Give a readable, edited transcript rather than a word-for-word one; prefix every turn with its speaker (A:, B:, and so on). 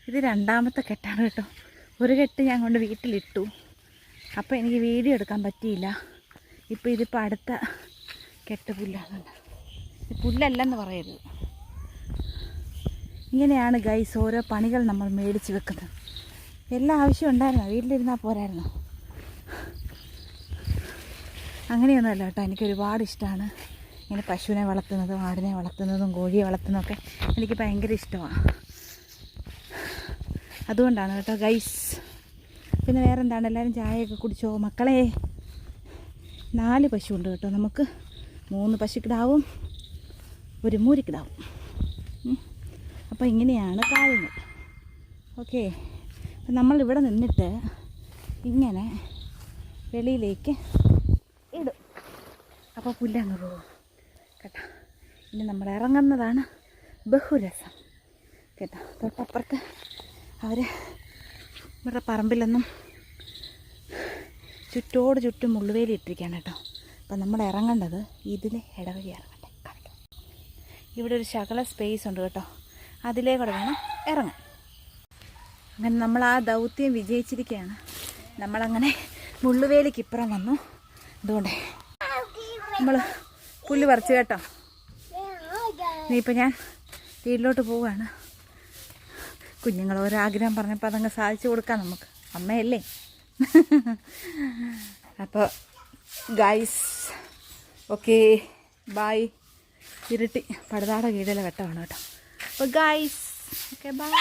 A: ഇത് രണ്ടാമത്തെ കെട്ടാണ് കേട്ടോ. ഒരു കെട്ട് ഞാൻ കൊണ്ട് വീട്ടിലിട്ടു. അപ്പോൾ എനിക്ക് വീഡിയോ എടുക്കാൻ പറ്റിയില്ല. ഇതിപ്പോൾ അടുത്ത കെട്ട് പുല്ലാകുന്നുണ്ട്. പുല്ലല്ലെന്ന് പറയരുത്. ഇങ്ങനെയാണ് ഗൈസ് ഓരോ പണികൾ നമ്മൾ മേടിച്ച് വെക്കുന്നത്. എല്ലാ ആവശ്യവും ഉണ്ടായിരുന്നോ? വീട്ടിലിരുന്നാൽ പോരായിരുന്നോ? അങ്ങനെയൊന്നുമല്ല കേട്ടോ. എനിക്കൊരുപാട് ഇഷ്ടമാണ് ഇങ്ങനെ പശുവിനെ വളർത്തുന്നതും ആടിനെ വളർത്തുന്നതും കോഴിയെ വളർത്തുന്നതൊക്കെ എനിക്ക് ഭയങ്കര ഇഷ്ടമാണ്. അതുകൊണ്ടാണ് കേട്ടോ ഗൈസ്. പിന്നെ വേറെ എന്താണ്, എല്ലാവരും ചായയൊക്കെ കുടിച്ചോ മക്കളെ? 4 പശുവുണ്ട് കേട്ടോ നമുക്ക്. 3 പശുക്കിടാവും, ഒരു മൂരിക്കിടാവും. അപ്പോൾ ഇങ്ങനെയാണ് കാര്യങ്ങൾ. ഓക്കെ. അപ്പം നമ്മളിവിടെ നിന്നിട്ട് ഇങ്ങനെ വെളിയിലേക്ക് ഇടും. അപ്പോൾ പുല്ലങ്ങ് പോകും കേട്ടോ. ഇനി നമ്മൾ ഇറങ്ങുന്നതാണ് ബഹുരസം കേട്ടോ. തൊട്ടപ്പുറത്ത് അവർ ഇവരുടെ പറമ്പിലൊന്നും ചുറ്റോട് ചുറ്റും മുള്ളുവേലി ഇട്ടിരിക്കുകയാണ് കേട്ടോ. അപ്പം നമ്മൾ ഇറങ്ങേണ്ടത് ഇതിലെ ഇടവഴി ഇറങ്ങട്ടെ. കാണിക്കാം. ഇവിടെ ഒരു ശകല സ്പേസ് ഉണ്ട് കേട്ടോ. അതിലേക്കൂടെ വേണം ഇറങ്ങാൻ. അങ്ങനെ നമ്മൾ ആ ദൗത്യം വിജയിച്ചിരിക്കുകയാണ്. നമ്മളങ്ങനെ മുള്ളുവേലിക്ക് ഇപ്പുറം വന്നു. അതുകൊണ്ട് നമ്മൾ പുല്ല് പറിച്ചു കേട്ടോ. ഇനിയിപ്പോൾ ഞാൻ വീട്ടിലോട്ട് പോവുകയാണ്. കുഞ്ഞുങ്ങൾ ഒരാഗ്രഹം പറഞ്ഞപ്പോൾ അതങ്ങ് സാധിച്ചു കൊടുക്കാം നമുക്ക്. അമ്മയല്ലേ. അപ്പോൾ ഗൈസ് ഓക്കെ ബൈ. ഇരുട്ടി പടുതാട കീഴിലെ വെട്ടമാണ് കേട്ടോ. അപ്പോൾ ഗൈസ് ഓക്കെ ബൈ.